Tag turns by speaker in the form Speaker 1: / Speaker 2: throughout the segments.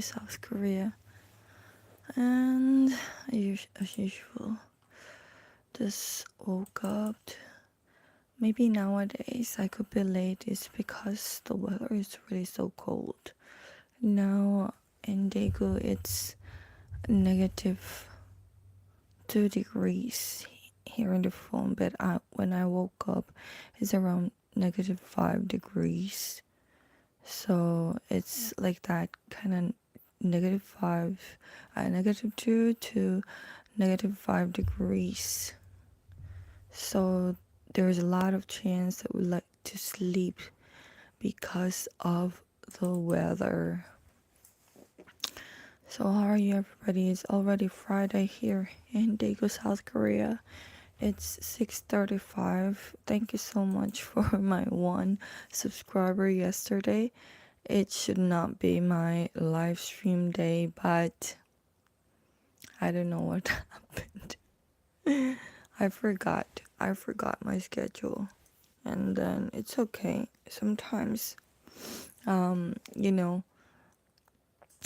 Speaker 1: Daegu, South Korea. And as usual, just woke up. Maybe nowadays I could be late is because the weather is really so cold. Now in Daegu it's negative 2 degrees here in the phone, but when I woke up it's around negative 5 degrees. So it's like that kind of -5, -2 to -5 degrees. So there's a lot of chance that we like to sleep because of the weather. So how are you everybody? It's already Friday here in Daegu, South Korea. It's 6:35. Thank you so much for my one subscriber yesterday. It should not be my live stream day, but I don't know what happened. I forgot. I forgot my schedule. And then it's okay. Sometimes you know,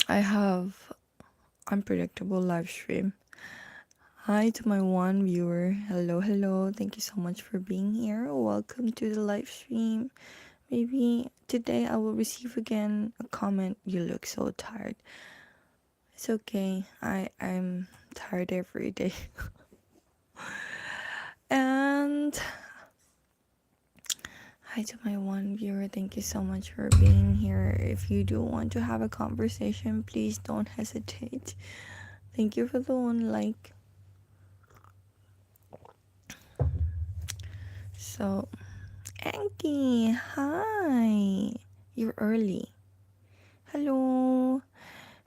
Speaker 1: I have unpredictable live stream. Hi to my one viewer. Hello, hello. Thank you so much for being here. Welcome to the live stream. Maybe today I will receive again a comment. You look so tired. It's okay. I'm tired every day. And hi to my one viewer. Thank you so much for being here. If you do want to have a conversation, please don't hesitate. Thank you for the one like. So, Anki, hi. You're early. Hello.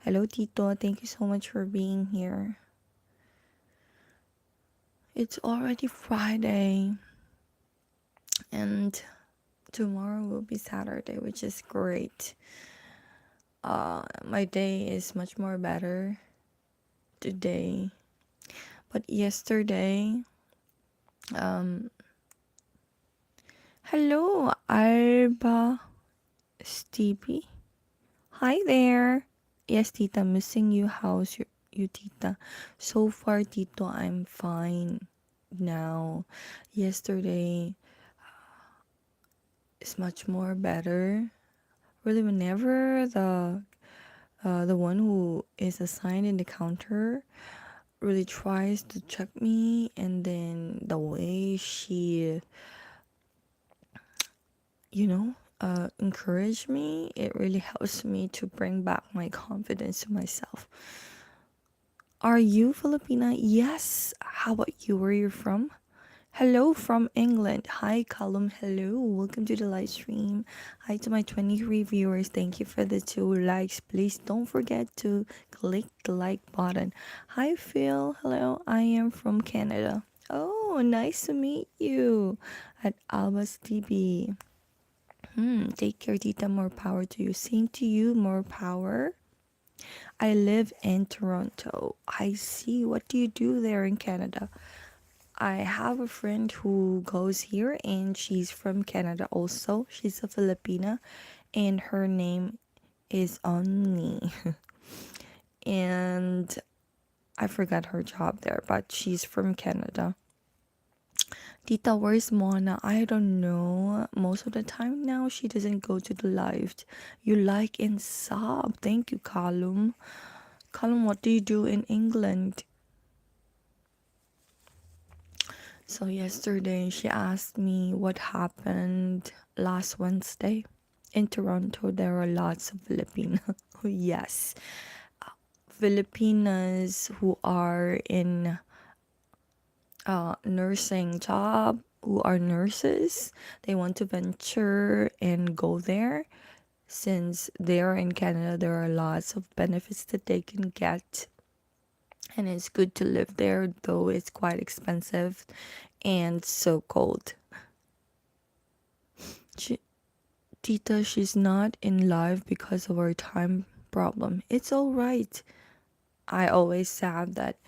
Speaker 1: Hello, Tito. Thank you so much for being here. It's already Friday. And tomorrow will be Saturday, which is great. My day is much more better today. But yesterday, hello, Alba Stevie. Hi there. Yes, Tita, missing you. How's you, Tita? So far, Tito, I'm fine now. Yesterday is much more better. Really, whenever the one who is assigned in the counter really tries to check me, and then the way she, encourage me, it really helps me to bring back my confidence to myself. Are you Filipina? Yes. How about you? Where are you from? Hello from England. Hi, Callum. Hello. Welcome to the live stream. Hi to my 23 viewers. Thank you for the 2 likes. Please don't forget to click the like button. Hi, Phil. Hello. I am from Canada. Oh, nice to meet you at Albas TV. Take care, Tita. More power to you. Same to you. More power. I live in Toronto. I see. What do you do there in Canada? I have a friend who goes here and she's from Canada also. She's a Filipina and her name is Onni. And I forgot her job there, but she's from Canada. Tita, where's Mona? I don't know. Most of the time now, she doesn't go to the live. You like and sub. Thank you, Callum. Callum, what do you do in England? So yesterday, she asked me what happened last Wednesday. In Toronto, there are lots of Filipinos. Yes. Filipinas who are in nursing job, who are nurses. They want to venture and go there. Since they're in Canada, there are lots of benefits that they can get. And it's good to live there, though it's quite expensive and so cold. Tita, she's not in live because of our time problem. It's alright. I always said that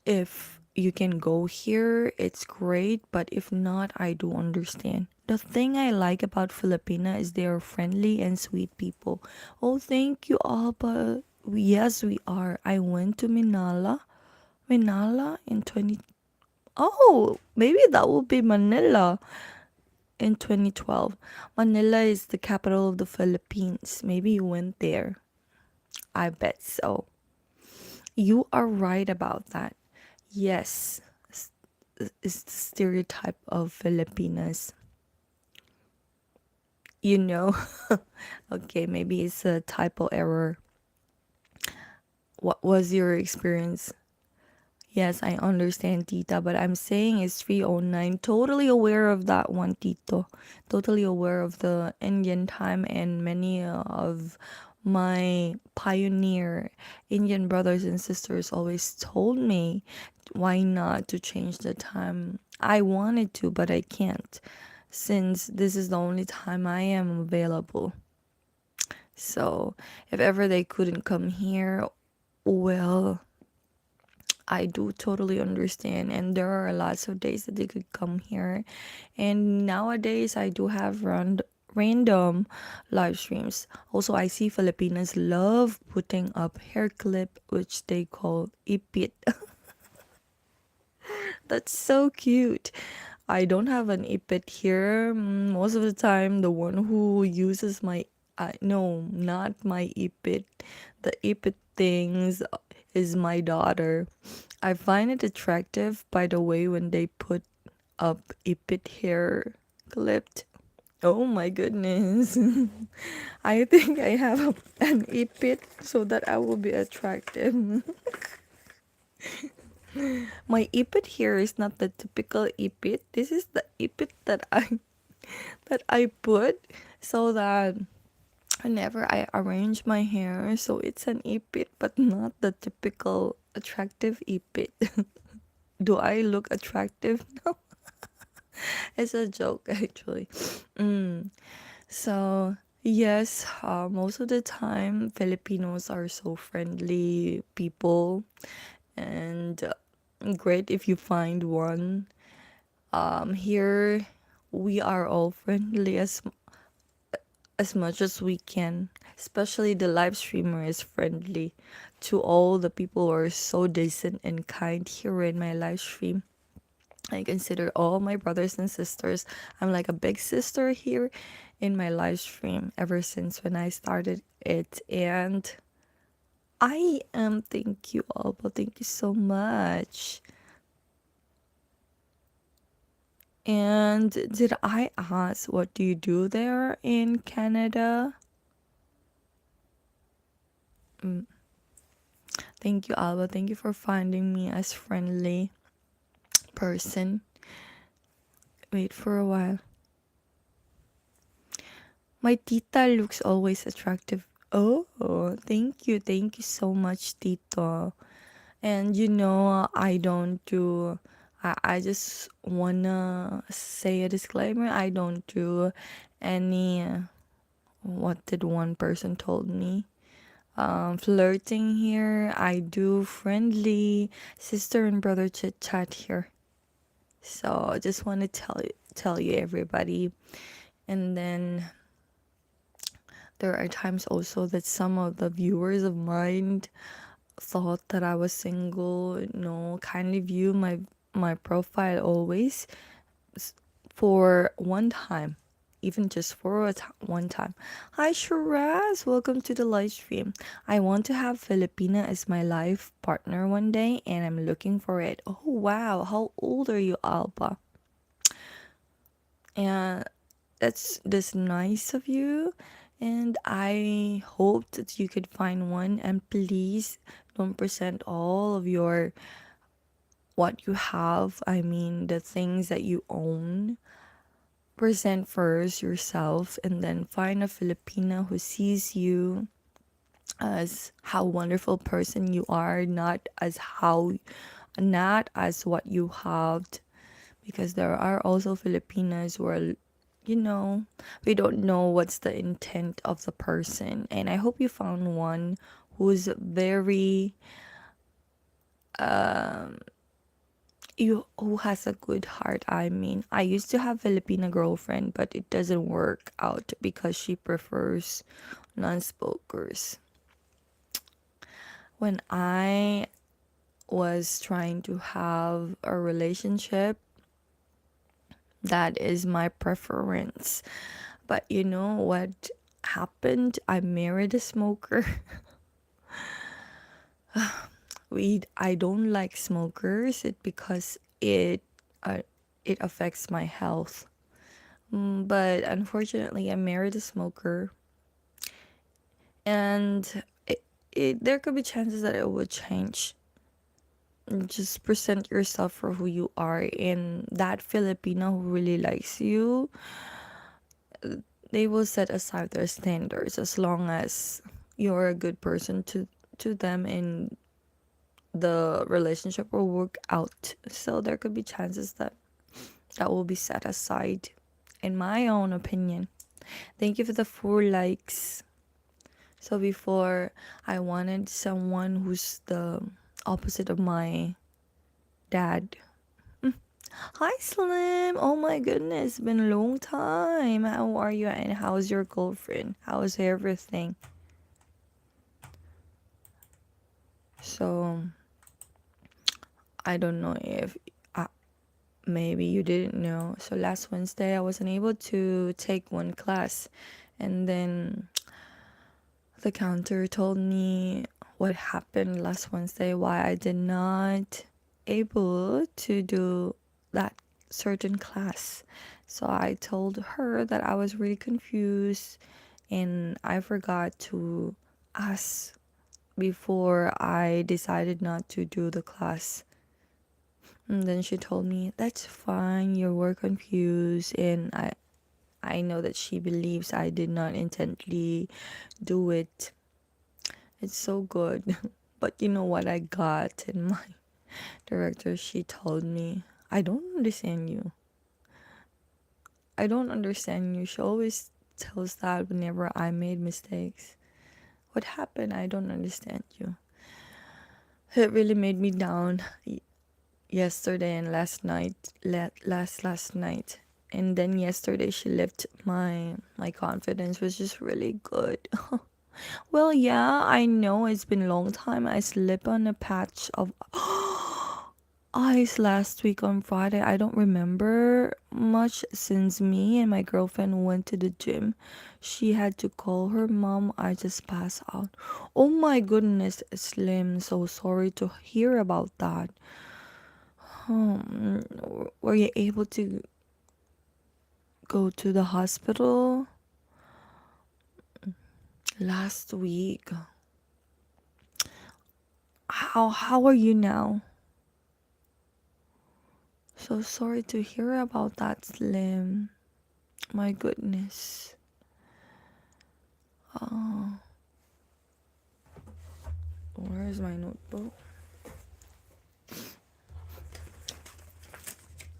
Speaker 1: if you can go here, it's great, but if not, I do understand. The thing I like about Filipina is they are friendly and sweet people. Oh, thank you, Alba Yes, we are. I went to Manila in 20. Oh, maybe that will be Manila in 2012. Manila is the capital of the Philippines. Maybe you went there. I bet so. You are right about that. Yes, s- it's the stereotype of Filipinas. You know, okay, maybe it's a typo error. What was your experience? Yes, I understand, Tita, but I'm saying it's 309. Totally aware of that one, Tito. Totally aware of the Indian time, and many of my pioneer Indian brothers and sisters always told me why not to change the time. I wanted to, but I can't since this is the only time I am available. So if ever they couldn't come here, well, I do totally understand, and there are lots of days that they could come here. And nowadays, I do have random live streams. Also, I see Filipinas love putting up hair clip, which they call ipit. That's so cute. I don't have an ipit here. Most of the time, the one who uses my no, not my ipit. The ipit things is my daughter. I find it attractive, by the way, when they put up ipit hair clipped. Oh my goodness. I think I have an ipit so that I will be attractive. My ipit here is not the typical ipit. This is the ipit that I put so that whenever I arrange my hair, so it's an ipit but not the typical attractive ipit. Do I look attractive? No, it's a joke actually. Mm. So yes, most of the time Filipinos are so friendly people, and great if you find one. Here we are all friendly as much as we can. Especially the live streamer is friendly to all the people who are so decent and kind here in my live stream. I consider all my brothers and sisters. I'm like a big sister here in my live stream ever since when I started it. And I am, thank you, Alba. Thank you so much. And did I ask what do you do there in Canada? Mm, thank you, Alba. Thank you for finding me as friendly person. Wait for a while. My tita looks always attractive. Oh, thank you so much, Tito. And I don't do. I just wanna say a disclaimer. I don't do any. What did one person told me? Flirting here. I do friendly sister and brother chit chat here. So I just want to tell you everybody. And then there are times also that some of the viewers of mine thought that I was single. No, kindly view my profile always for one time, even just for one time. Hi Shiraz, welcome to the live stream. I want to have Filipina as my life partner one day, and I'm looking for it. Oh wow, how old are you, Alba? And that's nice of you, and I hope that you could find one. And please don't present all of your what you have. I mean, the things that you own. Present first yourself, and then find a Filipina who sees you as how wonderful person you are, not as what you have, because there are also Filipinas where we don't know what's the intent of the person. And I hope you found one who's very who has a good heart. I mean, I used to have Filipina girlfriend, but it doesn't work out because she prefers non-smokers. When I was trying to have a relationship, that is my preference. But you know what happened? I married a smoker. I don't like smokers it because uh, it affects my health. But unfortunately, I married a smoker, and there could be chances that it would change. Just present yourself for who you are, and that Filipino who really likes you, they will set aside their standards as long as you're a good person to them, and the relationship will work out. So there could be chances that that will be set aside, in my own opinion. Thank you for the 4 likes. So before, I wanted someone who's the opposite of my dad. Hi Slim. Oh my goodness, been a long time. How are you and how's your girlfriend? How's everything? So I don't know if maybe you didn't know. So last Wednesday I wasn't able to take one class, and then the counter told me what happened last Wednesday, why I did not able to do that certain class. So I told her that I was really confused and I forgot to ask before I decided not to do the class. And then she told me, "That's fine, you were confused." And I know that she believes I did not intently do it. It's so good. But you know what I got in my director? She told me, "I don't understand you. I don't understand you." She always tells that whenever I made mistakes. What happened? I don't understand you. It really made me down yesterday and last night. Last night. And then yesterday she lifted my confidence, was just really good. Well, yeah, I know it's been a long time. I slipped on a patch of ice last week on Friday. I don't remember much since me and my girlfriend went to the gym. She had to call her mom. I just passed out. Oh my goodness, Slim. So sorry to hear about that. Hmm. Were you able to go to the hospital last week? How are you now? So sorry to hear about that, Slim. My goodness. Oh, where is my notebook?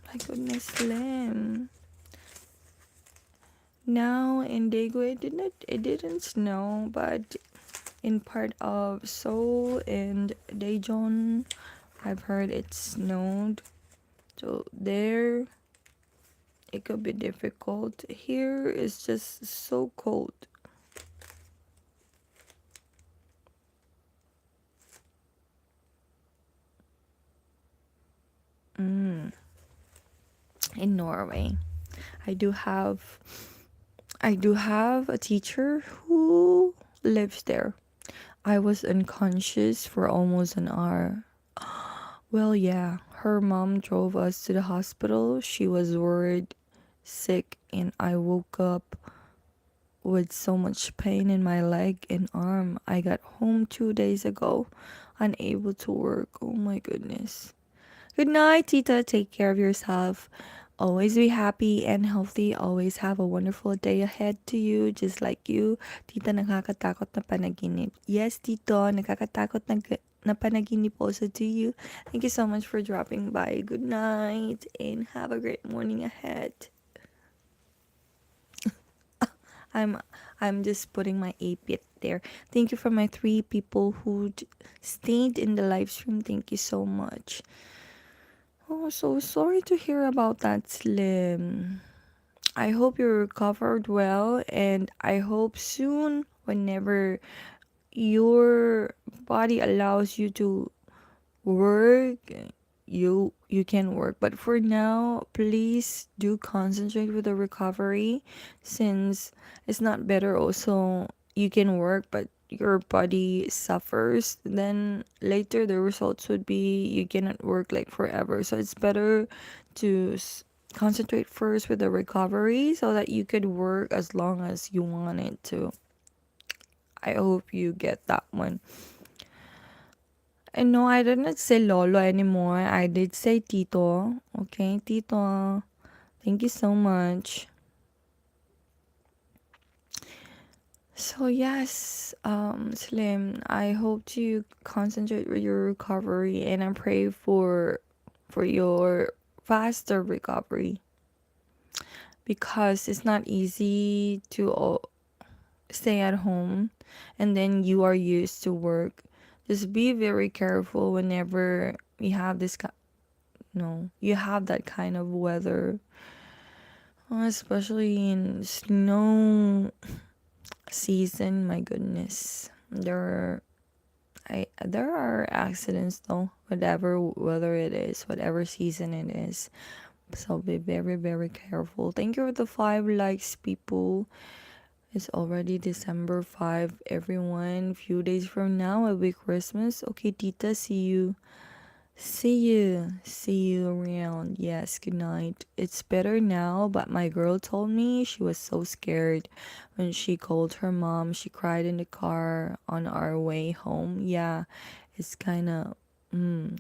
Speaker 1: My goodness, Slim. Now in Daegu, it didn't snow, but in part of Seoul and Daejeon, I've heard it snowed. So there, it could be difficult. Here it's just so cold. Mm, in Norway, I do have I do have a teacher who lives there. I was unconscious for almost an hour. Well, yeah, her mom drove us to the hospital. She was worried, sick, and I woke up with so much pain in my leg and arm. I got home 2 days ago, unable to work. Oh my goodness. Good night, Tita. Take care of yourself. Always be happy and healthy. Always have a wonderful day ahead to you, just like you. Tita, nakakatakot na panaginip. Yes, Tito, nakakatakot na panaginip also to you. Thank you so much for dropping by. Good night and have a great morning ahead. I'm I'm just putting my 8-bit there. Thank you for my 3 people who stayed in the live stream. Thank you so much. Oh, so sorry to hear about that, Slim. I hope you recovered well, and I hope soon, whenever your body allows you to work, you can work. But for now, please do concentrate with the recovery, since it's not better also you can work but your body suffers, then later the results would be you cannot work like forever. So it's better to concentrate first with the recovery so that you could work as long as you wanted to. I hope you get that one. And no, I didn't say Lolo anymore. I did say Tito. Okay, Tito. Thank you so much. So yes, Slim, I hope to concentrate with your recovery, and I pray for your faster recovery, because it's not easy to stay at home and then you are used to work. Just be very careful whenever we have this no, you have that kind of weather, especially in snow season. My goodness, there are accidents though, whatever weather it is, whatever season it is. So be very very careful. Thank you for the 5 likes, people. It's already December 5, everyone. Few days from now will be Christmas. Okay, Tita, see you. See you around. Yes, good night. It's better now, but my girl told me she was so scared when she called her mom. She cried in the car on our way home. Yeah, it's kind of,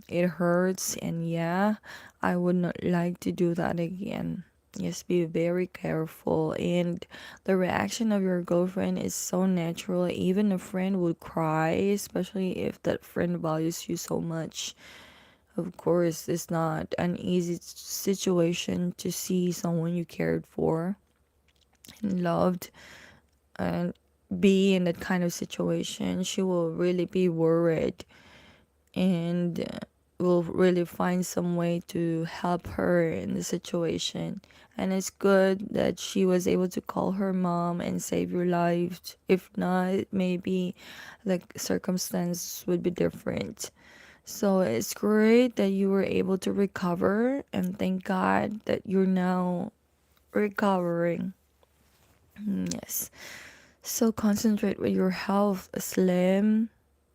Speaker 1: it hurts, and yeah, I would not like to do that again. Yes, be very careful. And the reaction of your girlfriend is so natural. Even a friend would cry, especially if that friend values you so much. Of course, it's not an easy situation to see someone you cared for and loved and be in that kind of situation. She will really be worried, and will really find some way to help her in the situation. And it's good that she was able to call her mom and save your life. If not, maybe the circumstances would be different. So it's great that you were able to recover, and thank God that you're now recovering. Yes. So concentrate with your health, Slim,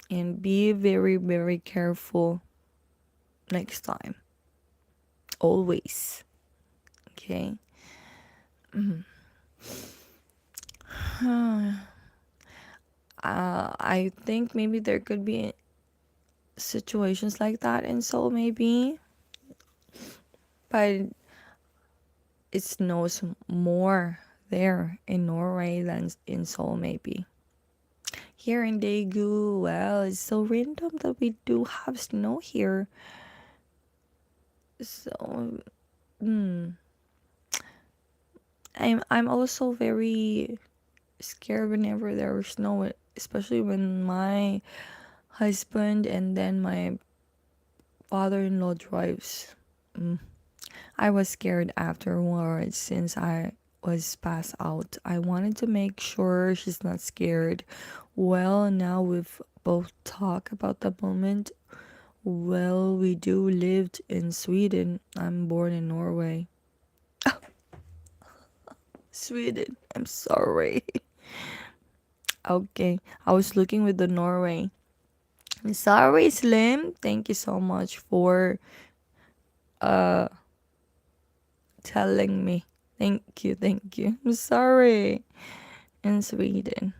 Speaker 1: and be very, very careful next time. Always. Okay. I think maybe there could be situations like that in Seoul, maybe, but it snows more there in Norway than in Seoul, maybe. Here in Daegu, well, it's so random that we do have snow here. So, I'm also very scared whenever there's snow, especially when my husband and then my father-in-law drives. I was scared afterwards since I was passed out. I wanted to make sure she's not scared. Well, now we've both talked about the moment. Well, we do lived in Sweden. I'm born in Norway. Sweden. I'm sorry. Okay, I was looking with the Norway. I'm sorry, Slim. Thank you so much for uh telling me. Thank you, thank you. I'm sorry. In Sweden.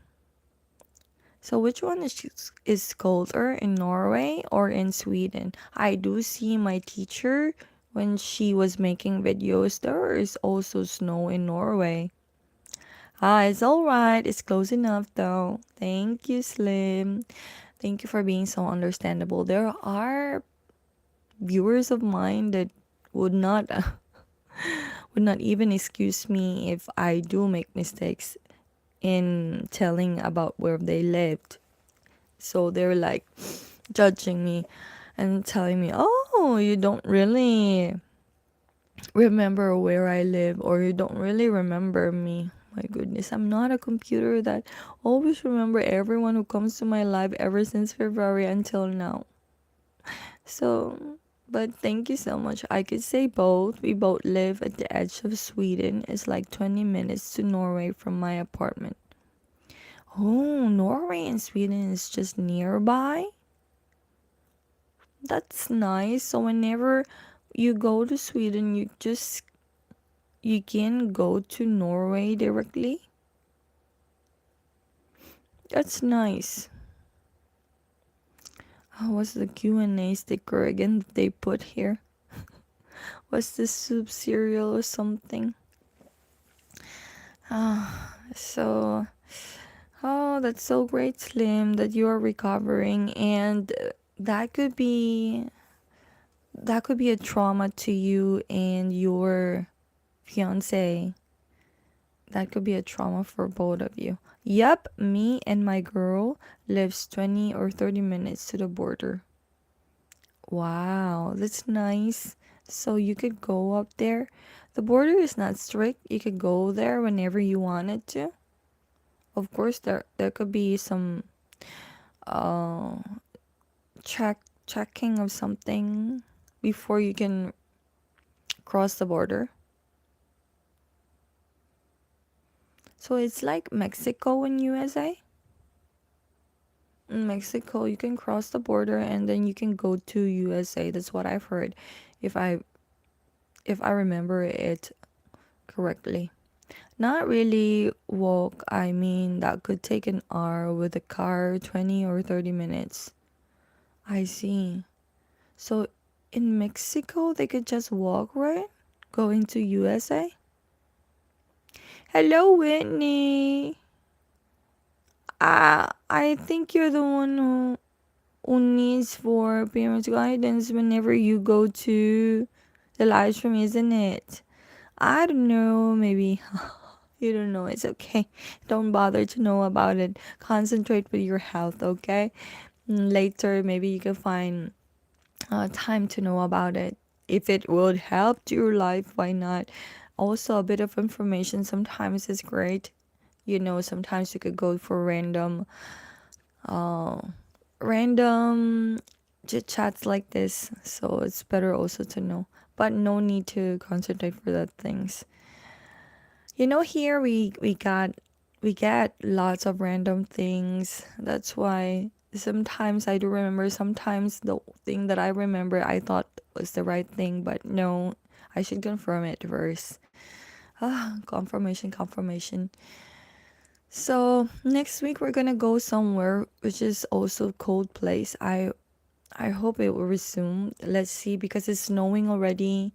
Speaker 1: So which one is colder, in Norway or in Sweden? I do see my teacher when she was making videos. There is also snow in Norway. Ah, it's all right. It's close enough though. Thank you, Slim. Thank you for being so understandable. There are viewers of mine that would not would not even excuse me if I do make mistakes in telling about where they lived. So they're like judging me and telling me, "Oh, you don't really remember where I live, or you don't really remember me." My goodness, I'm not a computer that always remember everyone who comes to my life ever since February until now. So, but thank you so much. I could say both. We both live at the edge of Sweden. It's like 20 minutes to Norway from my apartment. Oh, Norway and Sweden is just nearby? That's nice. So whenever you go to Sweden, you can go to Norway directly. That's nice. What's the Q&A sticker again that they put here? What's this soup cereal or something? So, oh, that's so great, Slim, that you are recovering, and that could be that could be a trauma to you and your fiance. That could be a trauma for both of you. Yep, me and my girl lives 20 or 30 minutes to the border. Wow, that's nice. So you could go up there. The border is not strict. You could go there whenever you wanted to. Of course, there could be some uh checking of something before you can cross the border. So it's like Mexico and USA. In Mexico, you can cross the border and then you can go to USA. That's what I've heard, if I remember it correctly. Not really walk. I mean, that could take an hour with a car, 20 or 30 minutes. I see. So in Mexico, they could just walk, right? Going to USA? Hello, Whitney. I think you're the one who needs for parents guidance whenever you go to the live stream, isn't it? I don't know, maybe you don't know. It's okay. Don't bother to know about it. Concentrate with your health, okay? Later, maybe you can find time to know about it. If it would help to your life, why not? Also, a bit of information sometimes is great. Sometimes you could go for uh, random chit chats like this. So it's better also to know. But no need to concentrate for that things. Here we get lots of random things. That's why sometimes I do remember, sometimes the thing that I remember I thought was the right thing, but no, I should confirm it first. Confirmation. So next week we're gonna go somewhere which is also cold place. I hope it will resume. Let's see, because it's snowing already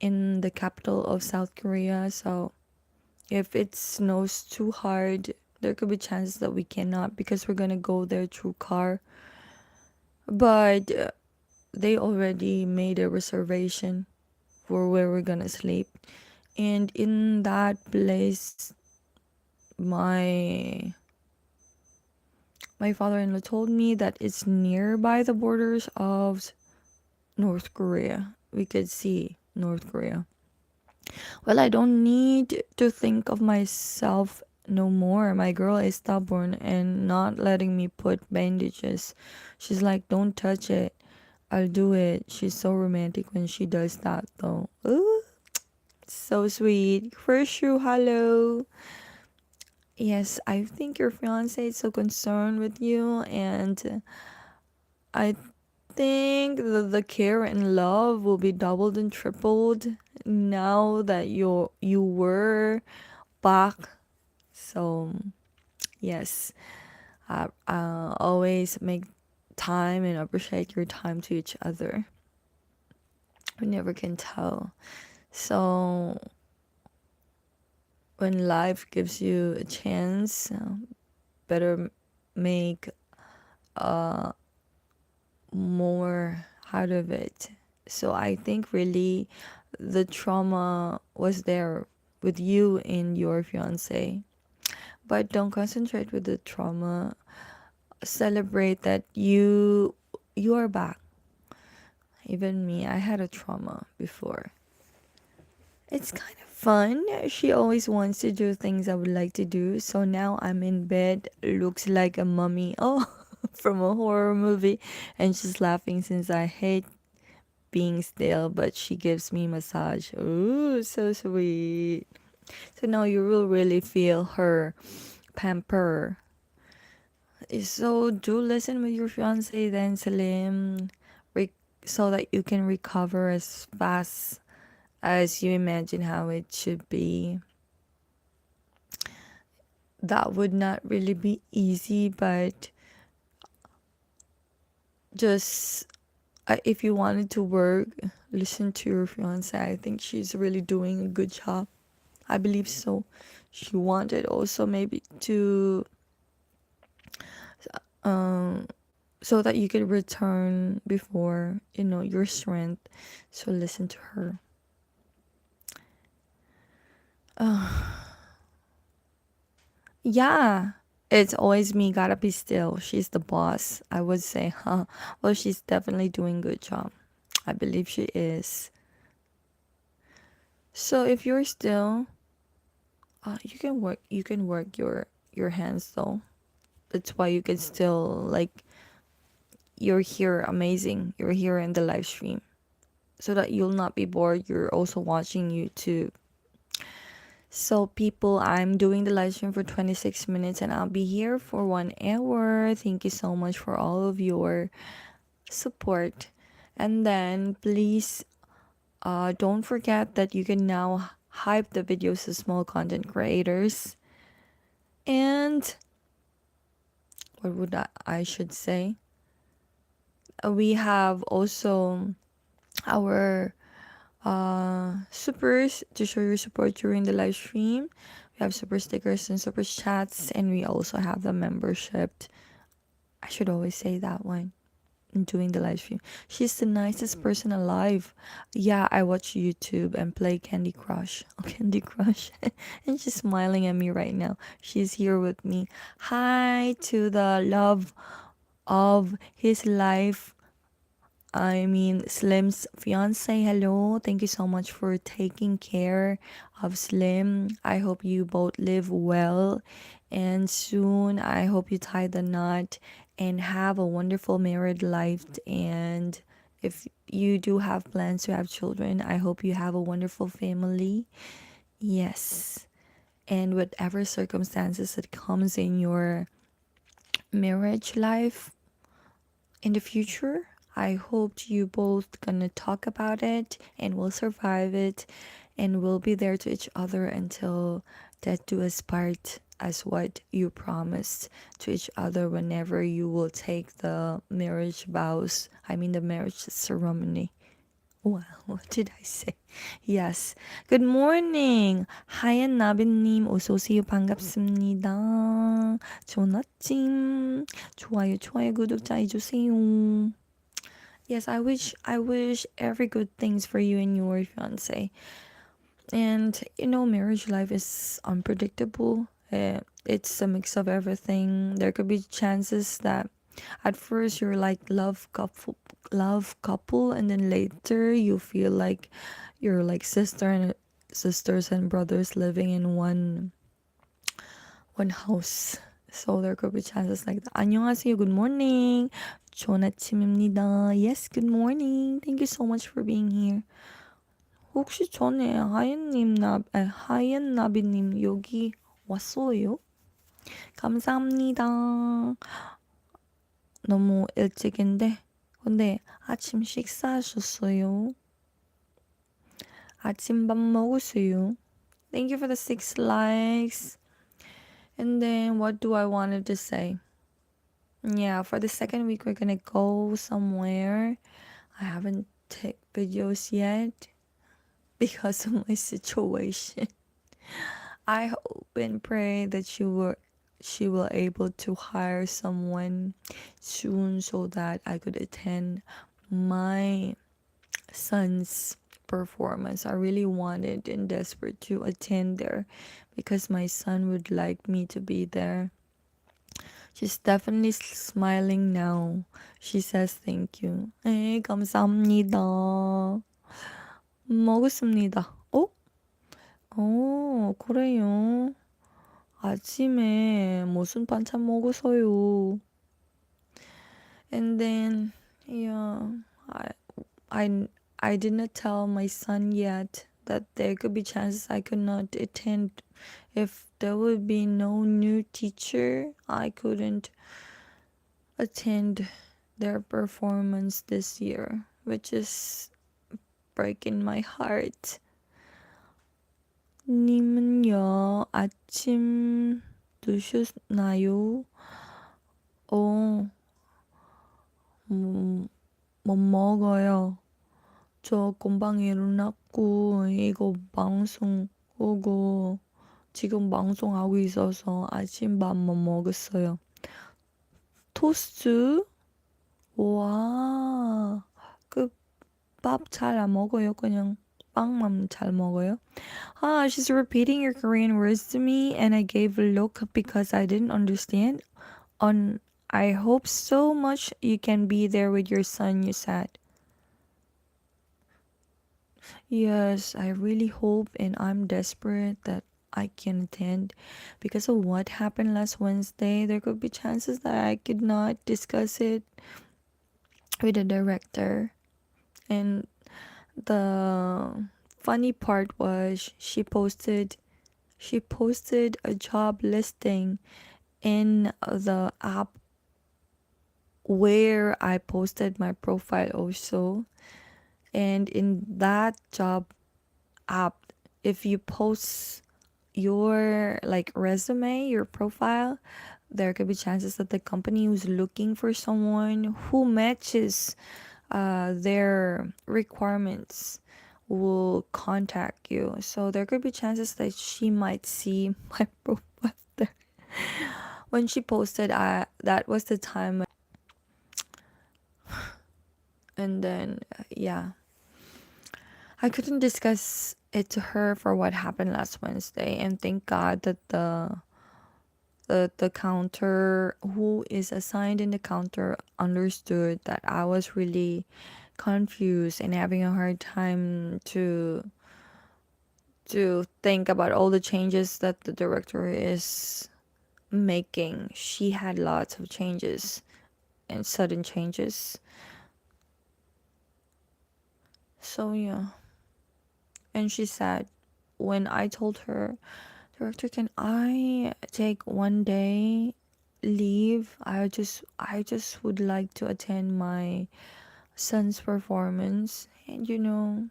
Speaker 1: in the capital of South Korea. So if it snows too hard, there could be chances that we cannot, because we're gonna go there through car. But they already made a reservation for where we're gonna sleep. And in that place, my my father-in-law told me that it's nearby the borders of North Korea. We could see North Korea. Well, I don't need to think of myself no more. My girl is stubborn and not letting me put bandages. She's like, don't touch it. I'll do it. She's so romantic when she does that, though. Ooh, so sweet. First shoe, hello. Yes, I think your fiance is so concerned with you, and I think the care and love will be doubled and tripled now that you were back. So yes, always make time and appreciate your time to each other. We never can tell. So when life gives you a chance, better make uh more out of it. So I think really the trauma was there with you and your fiance. But don't concentrate with the trauma. Celebrate that you are back. Even me, I had a trauma before. It's kind of fun. She always wants to do things I would like to do. So now I'm in bed, looks like a mummy. Oh, from a horror movie. And she's laughing since I hate being still, but she gives me massage. Ooh, so sweet. So now you will really feel her pamper. So do listen with your fiance then, Salim, so that you can recover as fast as you imagine how it should be. That would not really be easy, but just if you wanted to work, listen to your fiance. I think she's really doing a good job. I believe so. She wanted also maybe to um so that you could return before your strength. So listen to her. Yeah, it's always me, gotta be still. She's the boss. I would say, huh? Well, she's definitely doing good job. I believe she is. So if you're still, you can work. You can work your hands though. That's why you can still like. You're here, amazing. You're here in the live stream, so that you'll not be bored. You're also watching YouTube. So, people, I'm doing the live stream for 26 minutes and I'll be here for 1 hour. Thank you so much for all of your support. And then, please don't forget that you can now hype the videos to small content creators. And what would I should say? We have also our supers to show your support during the live stream. We have super stickers and super chats, and we also have the membership. I should always say that one doing the live stream. She's the nicest person alive. Yeah, I watch YouTube and play Candy Crush. Candy Crush. And she's smiling at me right now. She's here with me. Hi to the love of his life, I mean, Slim's fiance. Hello. Thank you so much for taking care of Slim. I hope you both live well. And soon, I hope you tie the knot and have a wonderful married life. And if you do have plans to have children, I hope you have a wonderful family. Yes. And whatever circumstances that comes in your marriage life, in the future, I hope you both gonna talk about it and will survive it and will be there to each other until death do us part, as what you promised to each other whenever you will take the marriage vows. I mean the marriage ceremony. Wow, what did I say? Yes. Good morning. 하얀 나비님 어서오세요. 반갑습니다. 좋은 아침. 좋아요, 좋아요, 구독자 해주세요. Yes, I wish every good things for you and your fiance. And marriage life is unpredictable. It's a mix of everything. There could be chances that at first you're like love couple, and then later you feel like you're like sisters and brothers living in one house. So there could be chances like that. 안녕하세요. Good morning. 좋은 아침입니다. Yes, good morning. Thank you so much for being here. 혹시 전에 하얀 나비님 여기 왔어요? 감사합니다. 너무 일찍인데 근데 아침 식사하셨어요? 아침밥 먹었어요? Thank you for the 6 likes. And then what do I wanted to say? Yeah, for the second week we're gonna go somewhere. I haven't take videos yet because of my situation. I hope and pray that she will able to hire someone soon so that I could attend my son's performance. I really wanted and desperate to attend there because my son would like me to be there. She's definitely smiling now. She says thank you. 네, 감사합니다. 먹었습니다. 그래요. 아침에 무슨 반찬 먹었어요? And then, yeah, I, I, I did not tell my son yet that there could be chances I could not attend. If there would be no new teacher, I couldn't attend their performance this year, which is breaking my heart. 님은요, 아침 드셨나요? 어, 못 먹어요. 저 금방 일어났고, 이거 방송 오고, 지금 방송하고 있어서 아침밥 못 먹었어요. 토스트? 와, 그 밥 잘 안 먹어요. 그냥 빵만 잘 먹어요. She's repeating your Korean words to me, and I gave a look because I didn't understand. On, I hope so much you can be there with your son, you said. Yes, I really hope, and I'm desperate that I can attend. Because of what happened last Wednesday, there could be chances that I could not discuss it with the director. And the funny part was she posted a job listing in the app where I posted my profile also. And in that job app, if you post your like resume, your profile, there could be chances that the company who's looking for someone who matches their requirements will contact you. So there could be chances that she might see my profile there. When she posted, that was the time. And then, yeah, I couldn't discuss it to her for what happened last Wednesday. And thank God that the counter who is assigned in the counter understood that I was really confused and having a hard time to think about all the changes that the director is making. She had lots of changes and sudden changes. So yeah. And she said when I told her, director, can I take one day leave? I just would like to attend my son's performance. And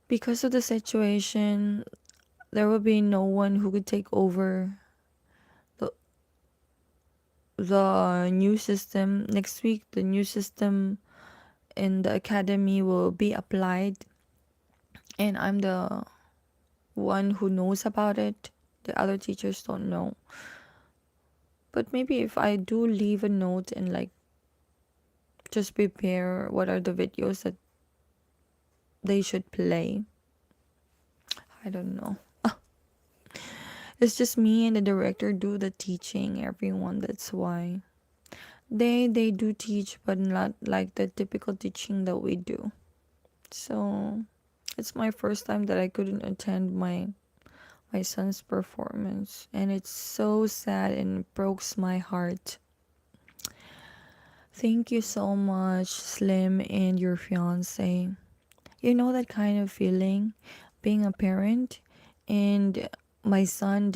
Speaker 1: because of the situation, there will be no one who could take over the new system. Next week, the new system in the academy will be applied, and I'm the one who knows about it. The other teachers don't know. But maybe if I do leave a note and like just prepare what are the videos that they should play. I don't know. It's just me and the director do the teaching, everyone. That's why they do teach, but not like the typical teaching that we do. So it's my first time that I couldn't attend my son's performance, and it's so sad and it breaks my heart. Thank you so much, Slim, and your fiance. You know that kind of feeling, being a parent, and my son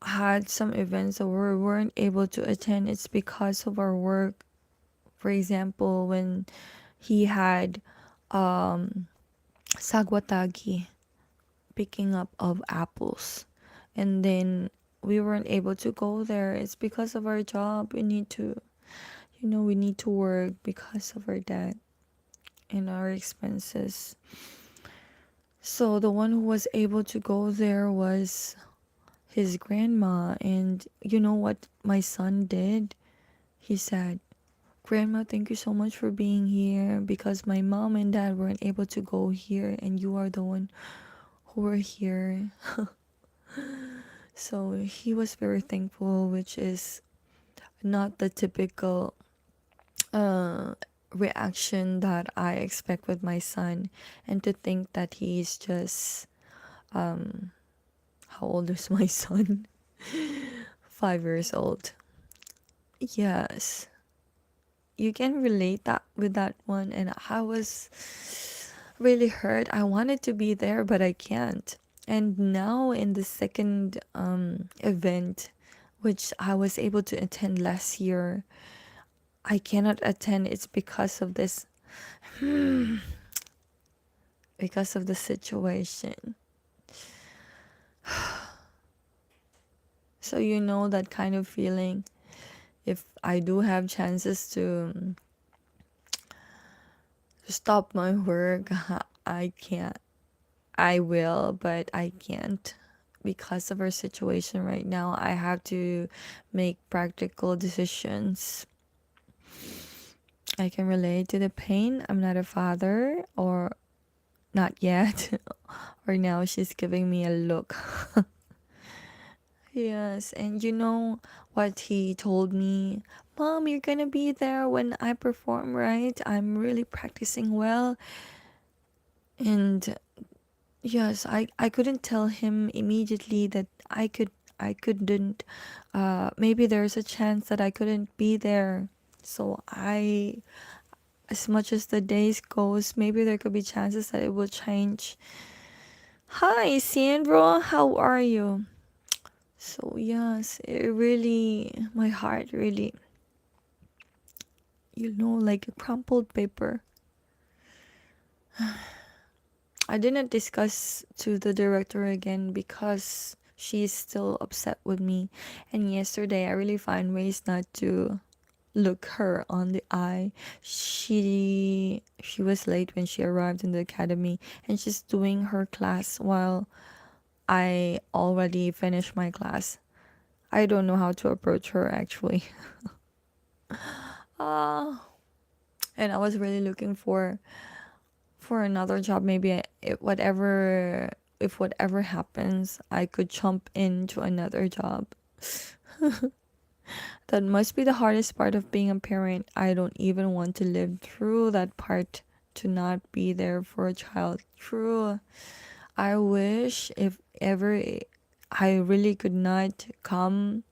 Speaker 1: had some events that we weren't able to attend. It's because of our work. For example, when he had sagwatagi, picking up of apples, and then we weren't able to go there. It's because of our job. We need to work because of our debt and our expenses. So the one who was able to go there was his grandma. And you know what my son did? He said, "Grandma, thank you so much for being here because my mom and dad weren't able to go here and you are the one who were here." So he was very thankful, which is not the typical reaction that I expect with my son, and to think that he's just how old is my son? 5 years old. Yes, you can relate that with that one, and I was really hurt. I wanted to be there, but I can't. And now in the second event, which I was able to attend last year, I cannot attend. It's because of this, because of the situation. So you know that kind of feeling. If I do have chances to stop my work, I can't. I will, but I can't. Because of our situation right now, I have to make practical decisions. I can relate to the pain. I'm not a father, or not yet. Or now she's giving me a look. Yes, and you know what he told me? Mom, you're gonna be there when I perform, right? I'm really practicing well. And yes, I couldn't tell him immediately that I couldn't maybe there's a chance that I couldn't be there. So I, as much as the days goes, maybe there could be chances that it will change. Hi, Sandro, how are you? So yes, it really, my heart really, like a crumpled paper. I didn't discuss to the director again because she's still upset with me. And yesterday, I really find ways not to look her on the eye. She was late when she arrived in the academy, and she's doing her class while I already finished my class. I don't know how to approach her actually. Uh, and I was really looking for another job. Maybe if whatever happens, I could jump into another job. That must be the hardest part of being a parent. I don't even want to live through that part, to not be there for a child. True. I wish if ever I really could not come,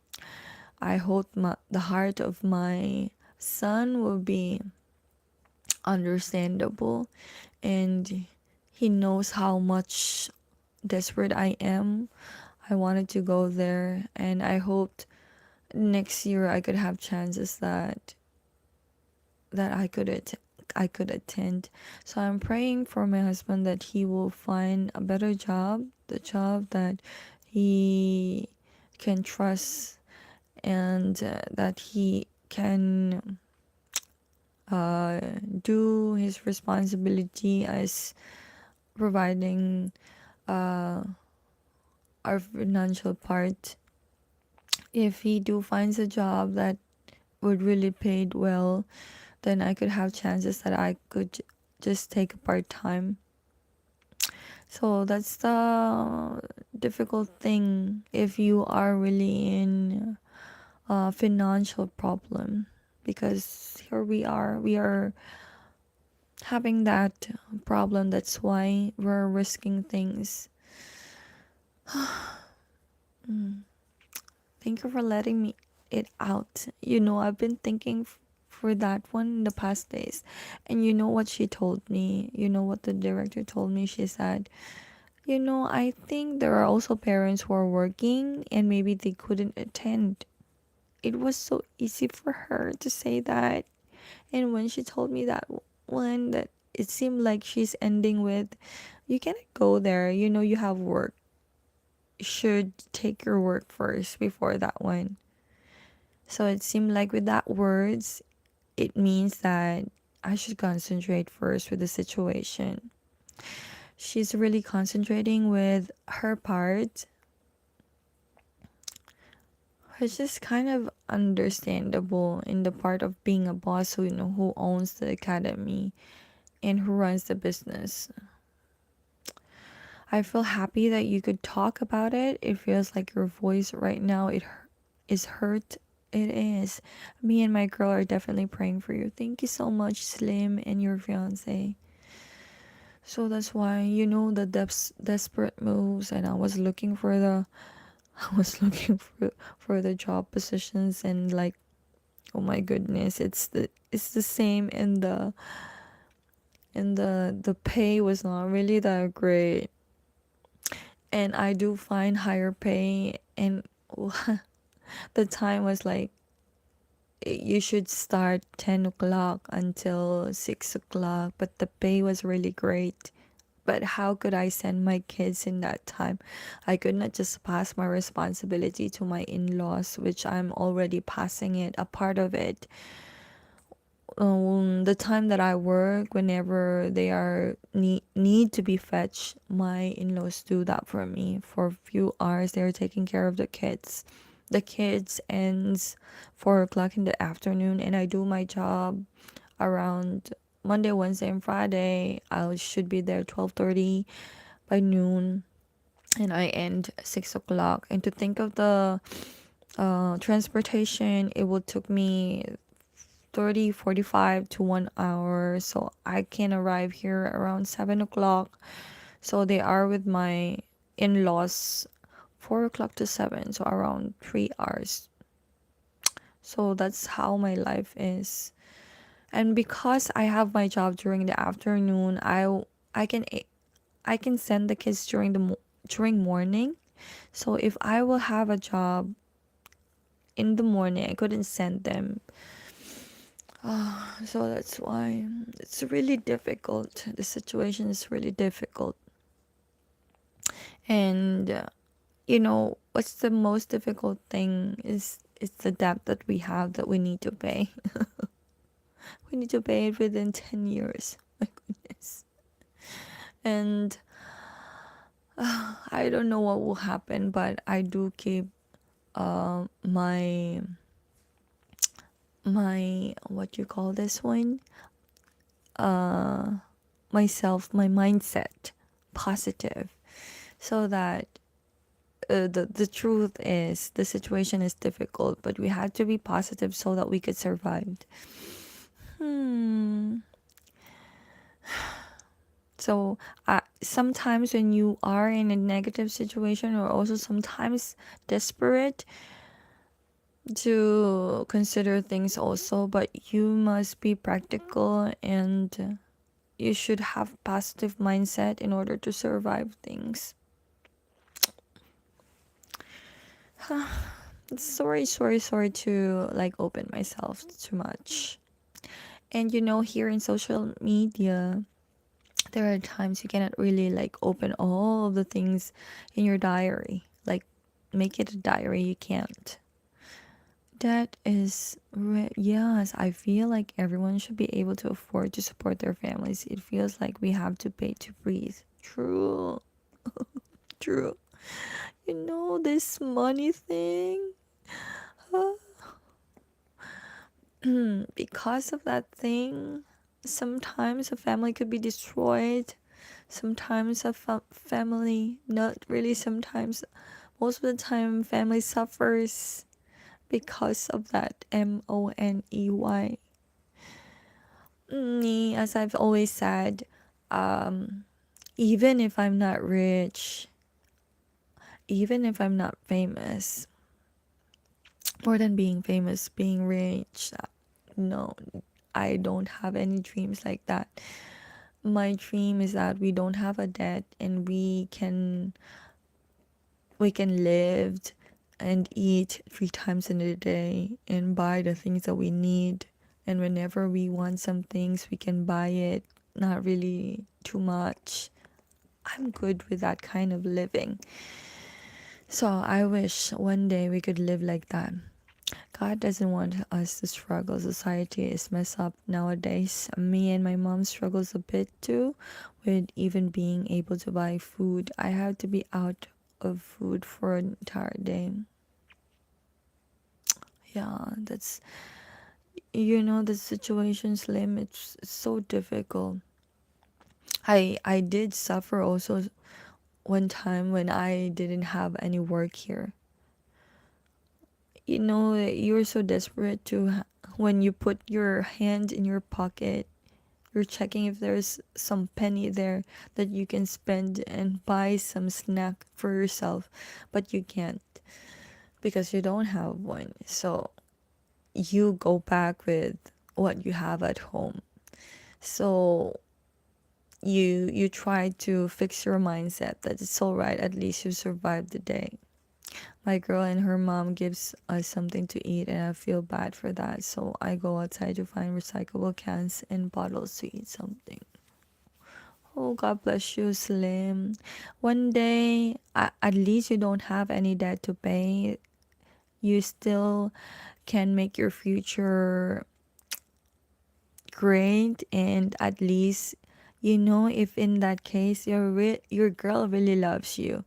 Speaker 1: I hope the heart of my son will be understandable, and he knows how much desperate I am. I wanted to go there, and I hoped next year I could have chances that I could attend. So I'm praying for my husband that he will find a better job, the job that he can trust, and that he can uh, do his responsibility as providing uh, our financial part. If he do finds a job that would really paid well, then I could have chances that I could just take a part time. So that's the difficult thing if you are really in a financial problem, because here we are having that problem. That's why we're risking things. Thank you for letting me it out. I've been thinking for that one in the past days. And you know what she told me? You know what the director told me? She said, I think there are also parents who are working and maybe they couldn't attend. It was so easy for her to say that. And when she told me that one, that it seemed like she's ending with, you cannot go there. You have work. You should take your work first before that one. So it seemed like with that words, it means that I should concentrate first with the situation. She's really concentrating with her part, which is kind of understandable in the part of being a boss who owns the academy and who runs the business. I feel happy that you could talk about it. It feels like your voice right now is hurt. It is. Me and my girl are definitely praying for you. Thank you so much, Slim, and your fiance. So that's why the desperate moves, and I was looking for the I was looking for the job positions, and like, oh my goodness, it's the same, and the pay was not really that great, and I do find higher pay, and the time was like you should start 10 o'clock until 6 o'clock, but the pay was really great. But how could I send my kids in that time? I could not just pass my responsibility to my in-laws, which I'm already passing it, a part of it. The time that I work, whenever they are need to be fetched, my in-laws do that for me. For a few hours, they're taking care of the kids. The kids ends 4 o'clock in the afternoon, and I do my job around Monday, Wednesday, and Friday. I should be there 12:30 by noon, and I end 6 o'clock. And to think of the transportation, it will took me 30, 45 to 1 hour, so I can arrive here around 7 o'clock. So they are with my in-laws 4 o'clock to 7, so around 3 hours. So that's how my life is. And because I have my job during the afternoon, I can I can send the kids during morning. So if I will have a job in the morning, I couldn't send them. So that's why it's really difficult. The situation is really difficult. And what's the most difficult thing is the debt that we have that we need to pay. We need to pay it within 10 years. My goodness. And I don't know what will happen, but I do keep my what you call this one, my mindset positive, so that the truth is the situation is difficult, but we had to be positive so that we could survive. Hmm. So sometimes when you are in a negative situation, or also sometimes desperate, to consider things also, but you must be practical, and you should have positive mindset in order to survive things. Sorry to like open myself too much. And here in social media, there are times you cannot really like open all of the things in your diary. Like, make it a diary, you can't. That is, yes, I feel like everyone should be able to afford to support their families. It feels like we have to pay to breathe. True, true. This money thing. Because of that thing, sometimes a family could be destroyed. Sometimes a family, not really sometimes, most of the time, family suffers because of that money. Me, as I've always said, even if I'm not rich, even if I'm not famous, more than being famous, being rich, no, I don't have any dreams like that. My dream is that we don't have a debt, and we can live and eat 3 times in a day, and buy the things that we need. And whenever we want some things, we can buy it, not really too much. I'm good with that kind of living. So I wish one day we could live like that. God doesn't want us to struggle. Society is messed up nowadays. Me and my mom struggles a bit too with even being able to buy food. I have to be out of food for an entire day. Yeah, that's the situation, Slim. It's so difficult. I did suffer also one time when I didn't have any work here. you're so desperate when you put your hand in your pocket, you're checking if there's some penny there that you can spend and buy some snack for yourself, but you can't because you don't have one. So you go back with what you have at home. So you try to fix your mindset that it's all right, at least you survived the day. My girl and her mom gives us something to eat, and I feel bad for that, so I go outside to find recyclable cans and bottles to eat something. Oh, God bless you, Slim. One day, at least you don't have any debt to pay. You still can make your future great, and at least if in that case your girl really loves you,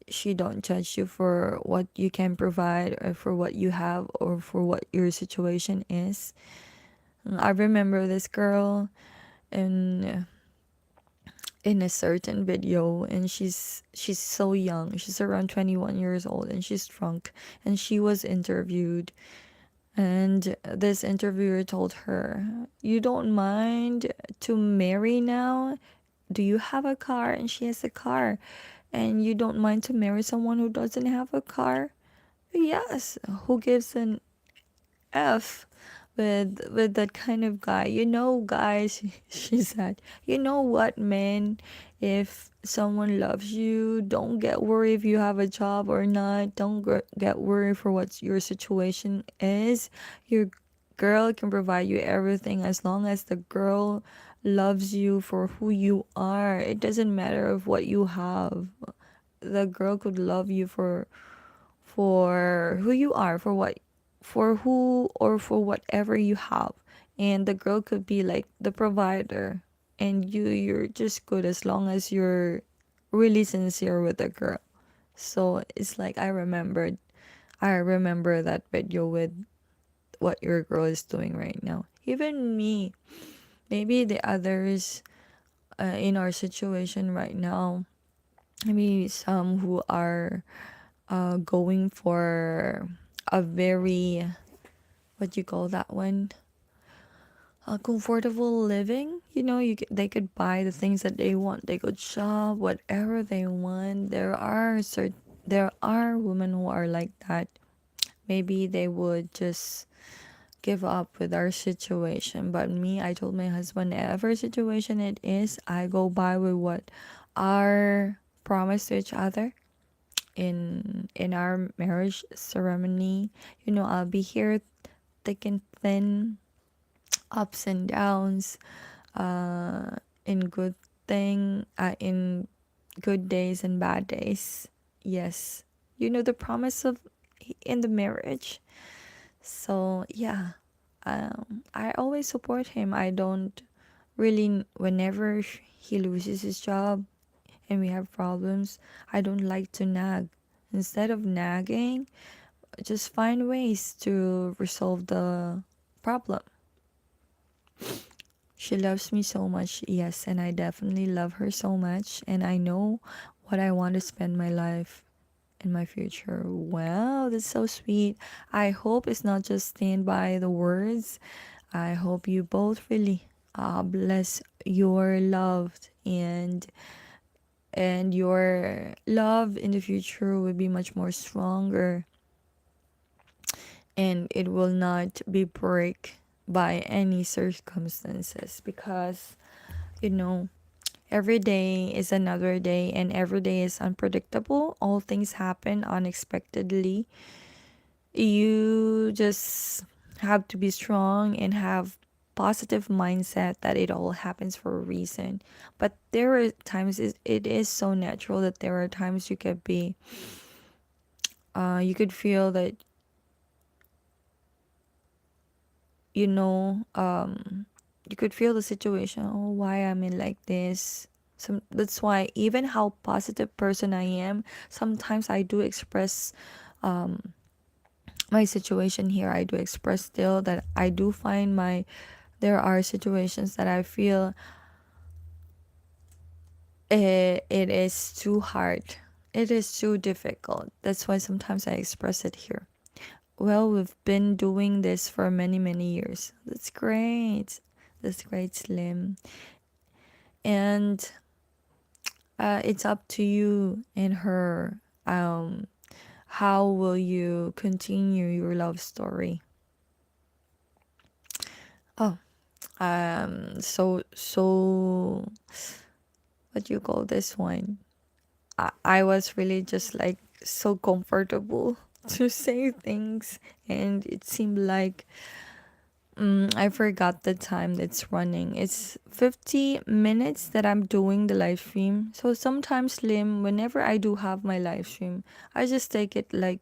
Speaker 1: she don't judge you for what you can provide or for what you have or for what your situation is. I remember this girl in in a certain video, and she's so young. She's around 21 years old, and she's drunk, and she was interviewed. And this interviewer told her, "You don't mind to marry now? Do you have a car?" And she has a car. "And you don't mind to marry someone who doesn't have a car?" Yes. Who gives an F with that kind of guy? Guys, she said, "You know what, man? If someone loves you, don't get worried if you have a job or not. Don't get worried for what your situation is. Your girl can provide you everything as long as the girl loves you for who you are. It doesn't matter of what you have. The girl could love you for who you are, for who or for whatever you have. And the girl could be like the provider, and you're just good as long as you're really sincere with the girl." So it's like I remember that video with what your girl is doing right now. Even me, maybe the others in our situation right now, maybe some who are going for a very, what do you call that one, a comfortable living. They could buy the things that they want, they could shop whatever they want. There are women who are like that. Maybe they would just give up with our situation, but me, I told my husband, whatever situation it is, I go by with what our promise to each other in our marriage ceremony. I'll be here thick and thin, ups and downs, uh, in in good days and bad days. Yes, the promise of in the marriage. So yeah, I always support him. I don't really, whenever he loses his job and we have problems, I don't like to nag. Instead of nagging, just find ways to resolve the problem. She loves me so much, yes, and I definitely love her so much, and I know what I want to spend my life in my future. Wow, that's so sweet. I hope it's not just stand by the words. I hope you both really bless your loved, and your love in the future will be much more stronger, and it will not be break by any circumstances, because you know every day is another day, and every day is unpredictable. All things happen unexpectedly. You just have to be strong and have positive mindset that it all happens for a reason. But there are times it is so natural that there are times you could feel that, you know um you could feel the situation. Oh, why am I like this? That's why, even how positive person I am, sometimes I do express my situation here. I do express still that I do find there are situations that I feel it is too hard, it is too difficult. That's why sometimes I express it here. Well, we've been doing this for many, many years. That's great. That's great, Slim. And it's up to you and her. Um, how will you continue your love story? Oh, so what do you call this one? I was really just like so comfortable to say things, and it seemed like I forgot the time that's running. It's 50 minutes that I'm doing the live stream. So sometimes, Slim, whenever I do have my live stream, I just take it like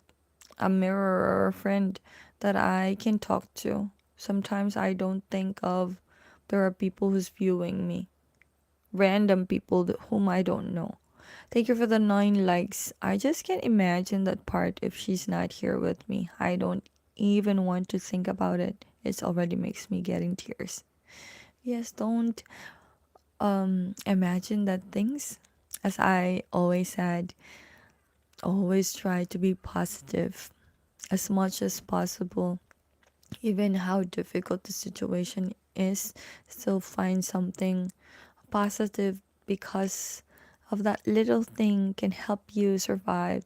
Speaker 1: a mirror or a friend that I can talk to. Sometimes I don't think of there are people who's viewing me, random people whom I don't know. Thank you for the 9 likes. I just can't imagine that part if she's not here with me. I don't even want to think about it. It already makes me getting tears. Yes, don't imagine that things. As I always said, always try to be positive as much as possible. Even how difficult the situation is, still find something positive because of that little thing can help you survive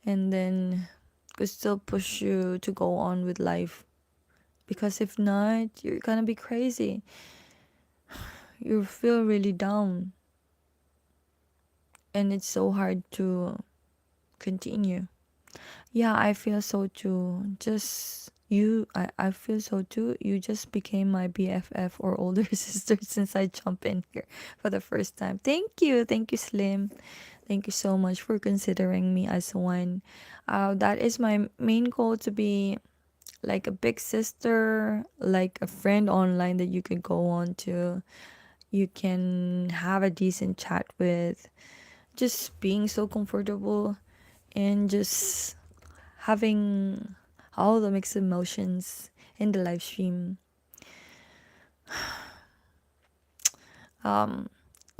Speaker 1: and then could still push you to go on with life. Because if not, you're gonna be crazy. You feel really down, and it's so hard to continue. Yeah, I feel so too. I feel so too. You just became my BFF or older sister since I jumped in here for the first time. Thank you. Thank you, Slim. Thank you so much for considering me as one. That is my main goal, to be like a big sister, like a friend online that you can go on to. You can have a decent chat with. Just being so comfortable and just having all the mixed emotions in the live stream. Um,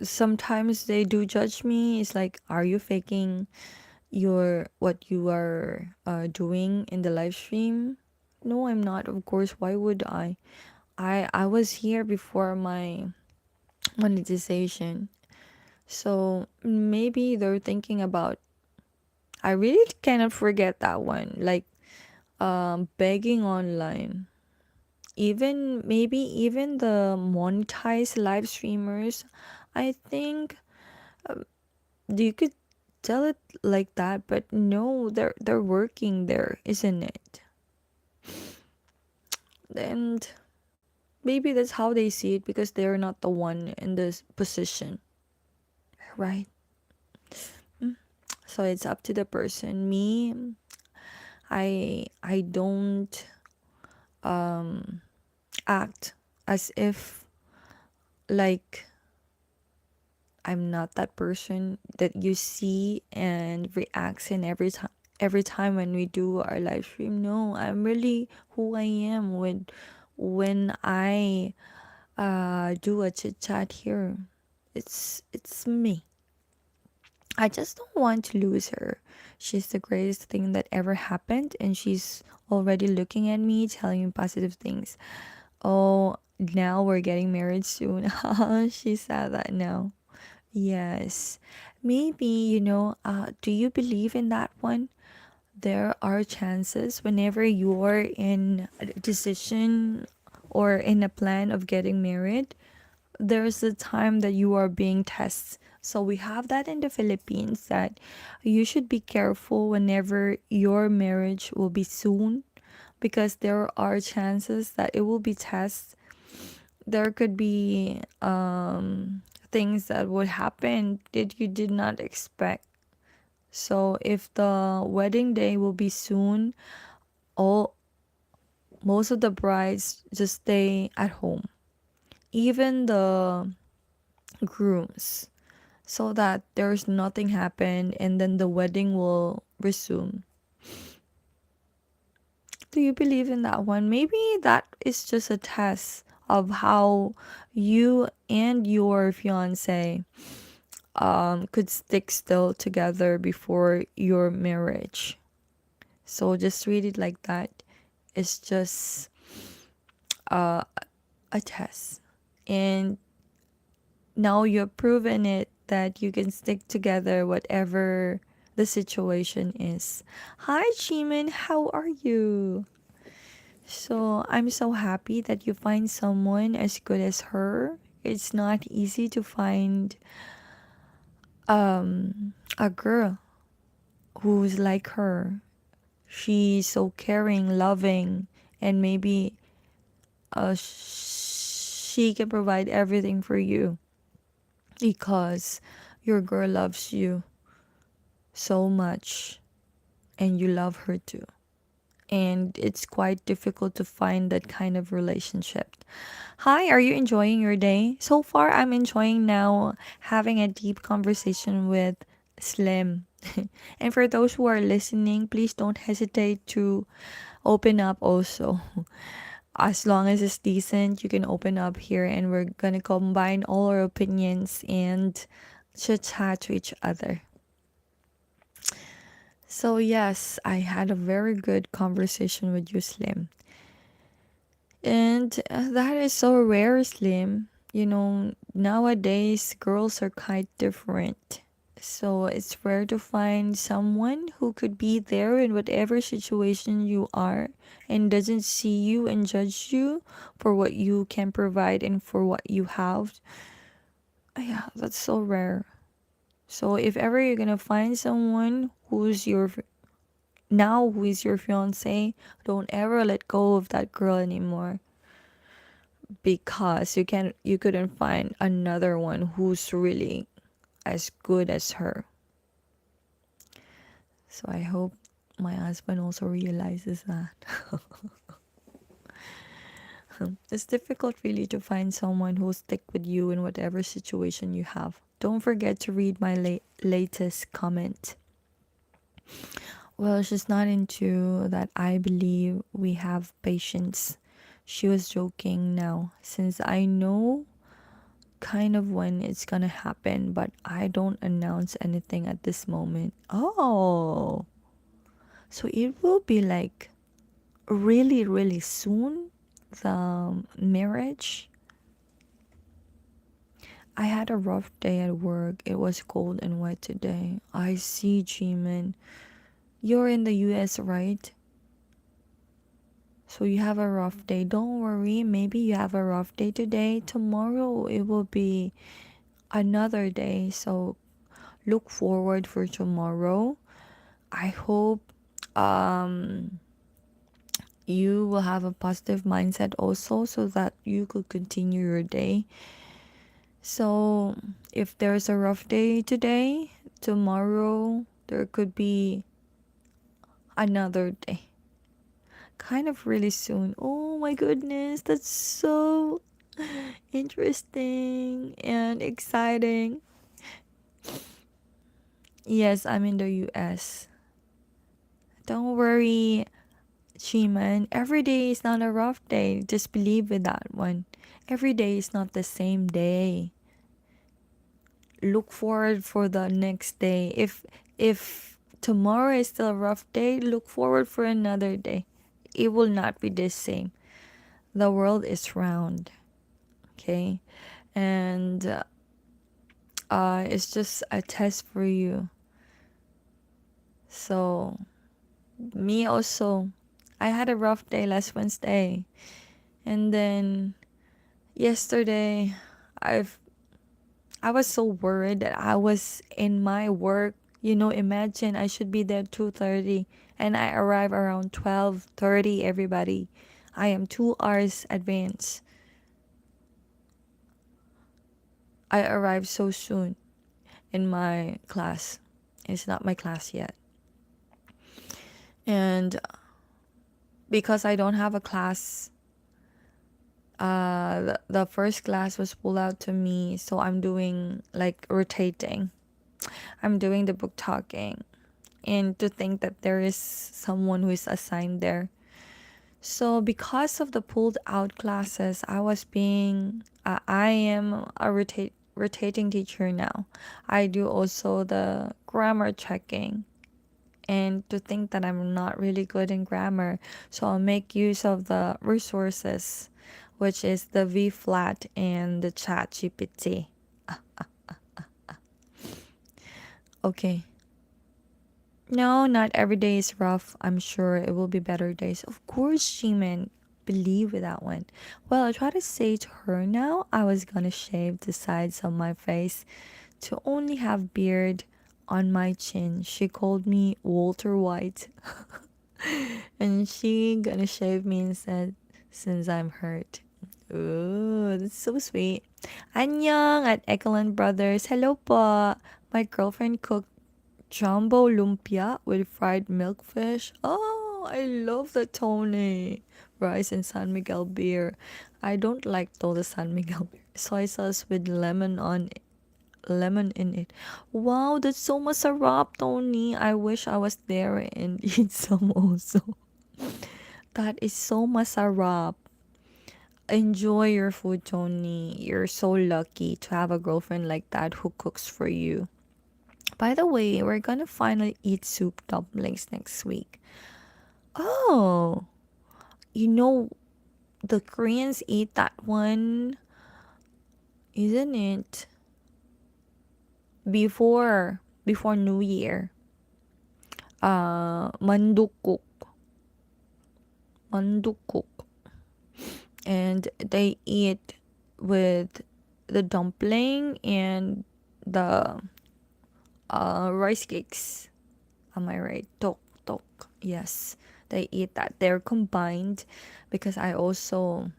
Speaker 1: Sometimes they do judge me. It's like, are you faking your what you are doing in the live stream? No, I'm not. Of course, why would I? I was here before my monetization. So maybe they're thinking about, I really cannot forget that one. Like begging online. Even maybe even the monetized live streamers, I think you could tell it like that, but no, they're working there, isn't it? And maybe that's how they see it because they're not the one in this position, right? So it's up to the person. Me, I don't act as if like I'm not that person that you see and reacts in every time when we do our live stream. No, I'm really who I am when I do a chit chat here. It's me. I just don't want to lose her. She's the greatest thing that ever happened, and she's already looking at me, telling me positive things. Oh, now we're getting married soon. She said that now. Yes. Maybe, do you believe in that one? There are chances whenever you're in a decision or in a plan of getting married, there's a time that you are being tested. So we have that in the Philippines that you should be careful whenever your marriage will be soon because there are chances that it will be tested. There could be things that would happen that you did not expect. So if the wedding day will be soon, all most of the brides just stay at home. Even the grooms, so that there's nothing happen and then the wedding will resume. Do you believe in that one? Maybe that is just a test of how you and your fiance could stick still together before your marriage. So just read it like that. It's just uh, a test. And now you've proven it that you can stick together whatever the situation is. Hi, Jimin, how are you? So I'm so happy that you find someone as good as her. It's not easy to find a girl who's like her. She's so caring, loving, and maybe she can provide everything for you because your girl loves you so much and you love her too. And it's quite difficult to find that kind of relationship. Hi, are you enjoying your day? So far, I'm enjoying now having a deep conversation with Slim. And for those who are listening, please don't hesitate to open up also. As long as it's decent, you can open up here and we're gonna combine all our opinions and chit chat to each other. So, yes, I had a very good conversation with you, Slim. And that is so rare, Slim. You know, nowadays girls are quite different. So it's rare to find someone who could be there in whatever situation you are and doesn't see you and judge you for what you can provide and for what you have. Yeah, that's so rare. So if ever you're gonna find someone who is your fiance, don't ever let go of that girl anymore because you couldn't find another one who's really as good as her. So I hope my husband also realizes that. It's difficult really to find someone who'll stick with you in whatever situation you have. Don't forget to read my latest comment. Well, she's not into that. I believe we have patience. She was joking now, since I know kind of when it's gonna happen, but I don't announce anything at this moment. Oh, so it will be like really, really soon, the marriage. I had a rough day at work. It was cold and wet today. I see, Jimin. You're in the US, right? So you have a rough day. Don't worry. Maybe you have a rough day today. Tomorrow it will be another day. So look forward for tomorrow. I hope um you will have a positive mindset also so that you could continue your day. So if there's a rough day today, tomorrow there could be another day. Kind of really soon. Oh my goodness, that's so interesting and exciting. Yes, I'm in the US. Don't worry, Chiman. Every day is not a rough day. Just believe with that one. Every day is not the same day. Look forward for the next day. If tomorrow is still a rough day, look forward for another day. It will not be the same. The world is round, okay? And it's just a test for you. So, me also, I had a rough day last Wednesday. And then yesterday, I've I was so worried that I was in my work. You know, imagine I should be there 2:30 and I arrive around 12:30 everybody. I am 2 hours advance. I arrived so soon in my class. It's not my class yet. And because I don't have a class, the first class was pulled out to me, so I'm doing like rotating. I'm doing the book talking. And to think that there is someone who is assigned there. So because of the pulled out classes, I am a rotating teacher now. I do also the grammar checking and to think that I'm not really good in grammar. So I'll make use of the resources, which is the V flat and the chat GPT. Okay. No, not every day is rough. I'm sure it will be better days. Of course, Jimin. Believe with that one. Well, I try to say to her now I was gonna shave the sides of my face to only have beard on my chin. She called me Walter White. And she gonna shave me instead since I'm hurt. Ooh, that's so sweet. Annyeong at Ekelon Brothers. Hello po. My girlfriend cooked jumbo lumpia with fried milkfish. Oh, I love the Tony. Rice and San Miguel beer. I don't like though the San Miguel beer. Soy sauce with lemon in it. Wow, that's so masarap, Tony. I wish I was there and eat some also. That is so masarap. Enjoy your food, Tony. You're so lucky to have a girlfriend like that who cooks for you. By the way, we're gonna finally eat soup dumplings next week. Oh, you know, the Koreans eat that one, isn't it? Before New Year. Mandukuk. Mandukuk. And they eat with the dumpling and the rice cakes. Am I right? Tok tok. Yes, they eat that. They're combined because I also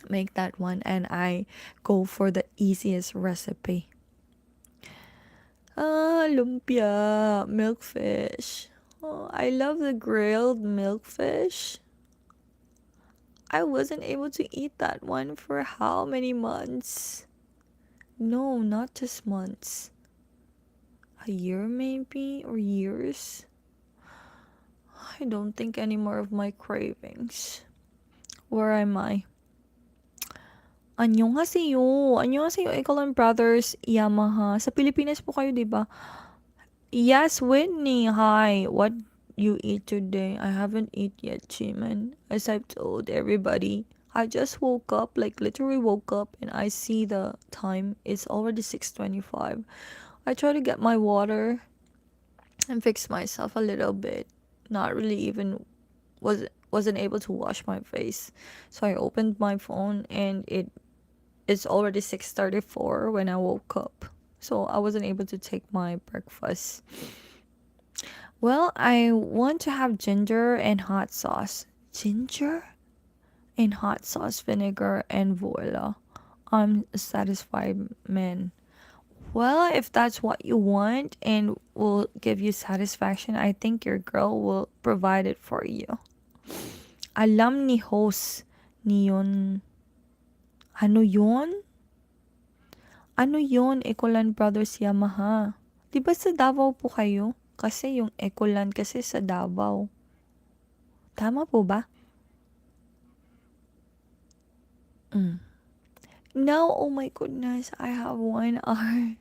Speaker 1: make that one and I go for the easiest recipe. Lumpia, milkfish. Oh, I love the grilled milkfish. I wasn't able to eat that one for how many months? No, not just months. A year maybe, or years. I don't think any more of my cravings. Where am I? Annyeonghaseyo. Annyeonghaseyo, Ecolon Brothers, Yamaha. Sa Pilipinas po kayo, di ba? Yes, Whitney. Hi. What you eat today? I haven't eat yet, Chiman. As I've told everybody, I just woke up, like literally woke up, and I see the time. It's already 6:25. I try to get my water and fix myself a little bit. Not really even wasn't able to wash my face. So I opened my phone and it's already 6:34 when I woke up. So I wasn't able to take my breakfast. Well, I want to have ginger and hot sauce. Ginger and hot sauce, vinegar, and voila. I'm a satisfied man. Well, if that's what you want and will give you satisfaction, I think your girl will provide it for you. Alam ni host ni yun. Ano yun? Ano yun, Ecoland Brothers Yamaha? Di ba sa Davao po kayo? Kasi yung Ecoland kasi sa Davao. Tama po ba? No, oh my goodness, I have 1 hour.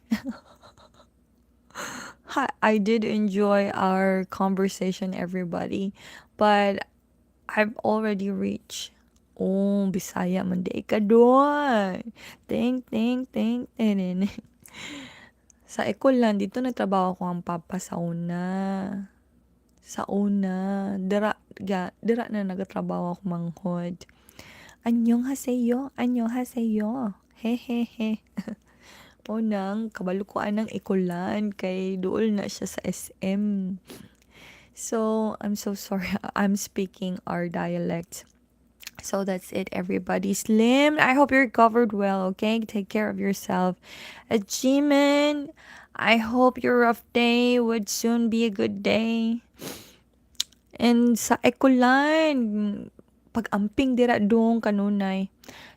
Speaker 1: I did enjoy our conversation, everybody, but I've already reached. Oh, Bisaya man di ka doon. Ting, ting, ting, ting. Sa Ecoland, dito nagtrabaho ko ang papa sa una. Sa una. Dira na nagatrabaho ako manghod. Annyeonghaseyo, annyeonghaseyo. Hehehe. Unang kabalukuan ng Ecoland kay duol na siya sa SM. So, I'm so sorry. I'm speaking our dialect. So that's it, everybody. Slim, I hope you're covered well, okay? Take care of yourself. Jimin, I hope your rough day would soon be a good day. And sa Ecoline, pag-amping dira dong kanunay.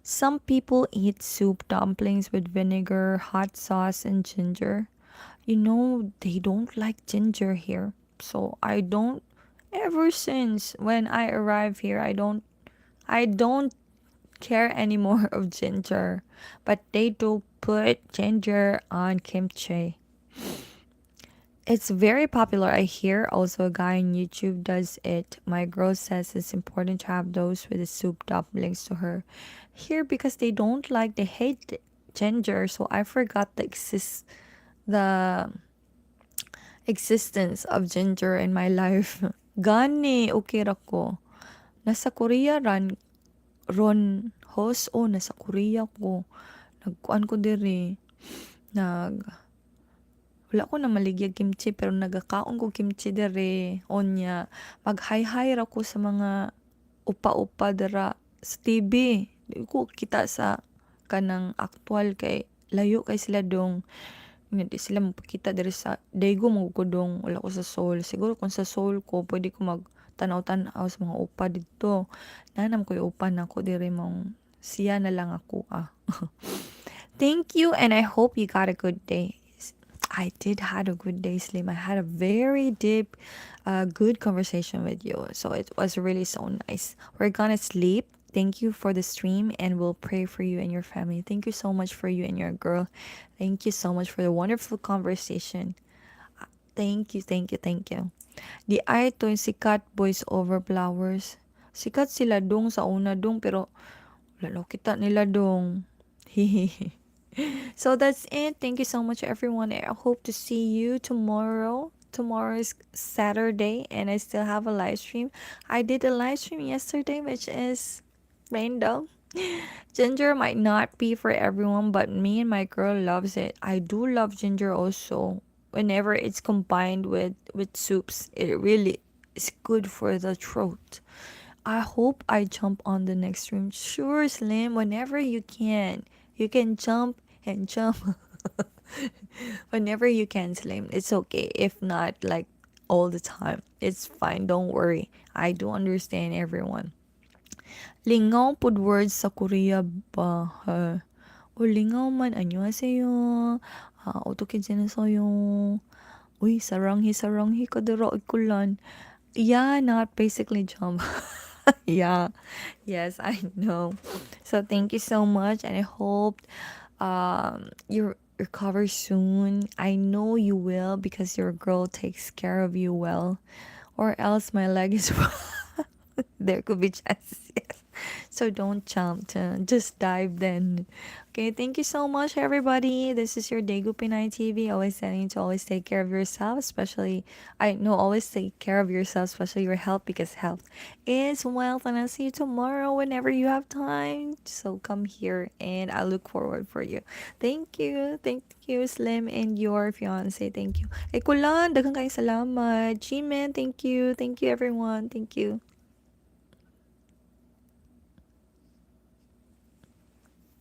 Speaker 1: Some people eat soup dumplings with vinegar, hot sauce, and ginger. You know, they don't like ginger here. So I don't, ever since when I arrived here, I don't care anymore of ginger, but they do put ginger on kimchi. It's very popular. I hear also a guy on YouTube does it. My girl says it's important to have those with the soup dumplings to her. Here because they don't like they hate ginger, so I forgot the existence of ginger in my life. Gani okay ra ko. Nasa Korea ron host o nasa Korea ko. Nagkuan ko diri. Nag Wala ko na maligyag kimchi pero nagakaon ko kimchi dere. Onya, mag-hi-hi ra ko sa mga upa-upa dira sa TV. Di ko kita sa kanang aktual kay layo kay sila dong. Nga di sila mapakita diri sa Daegu mo ko dong wala ko sa Seoul. Siguro kung sa Seoul ko pwede ko mag tanaw-tanaw sa mga upa dito. Nanam ko yung upa na ko diri mong siya na lang ako ah. Thank you, and I hope you got a good day. I did had a good day, Slim. I had a very deep, good conversation with you. So it was really so nice. We're gonna sleep. Thank you for the stream, and we'll pray for you and your family. Thank you so much for you and your girl. Thank you so much for the wonderful conversation. Thank you, thank you, thank you. Di ay to yung sikat boys over flowers. Sikat sila dong sa una dong pero wala kita nila dong. Hehehe. So that's it. Thank you so much, everyone. I hope to see you tomorrow. Tomorrow is Saturday, and I still have a live stream. I did a live stream yesterday, which is random. Ginger might not be for everyone, but me and my girl loves it. I do love ginger also. Whenever it's combined with soups, it really is good for the throat. I hope I jump on the next stream. Sure, Slim, whenever you can. You can jump and jump whenever you can, Slim. It's okay. If not, like all the time, it's fine. Don't worry. I do understand everyone. Lingaw pud words sa Korea ba? O lingaw man, 안녕하세요. 어떻게 지내세요? Uy, saranghi kadira ikulan. Yeah, not basically jump. Yeah. Yes, I know. So thank you so much, and I hope you recover soon. I know you will because your girl takes care of you well, or else my leg is there could be chances. Yes. So don't jump. Just dive then. Okay, thank you so much, everybody. This is your Daegu Pinay TV. Always saying to always take care of yourself, especially, I know, always take care of yourself, especially your health, because health is wealth. And I'll see you tomorrow whenever you have time. So come here, and I look forward for you. Thank you. Thank you, Slim, and your fiance. Thank you. Kulan, daghang kayong salamat. Jimin, thank you. Thank you, everyone. Thank you.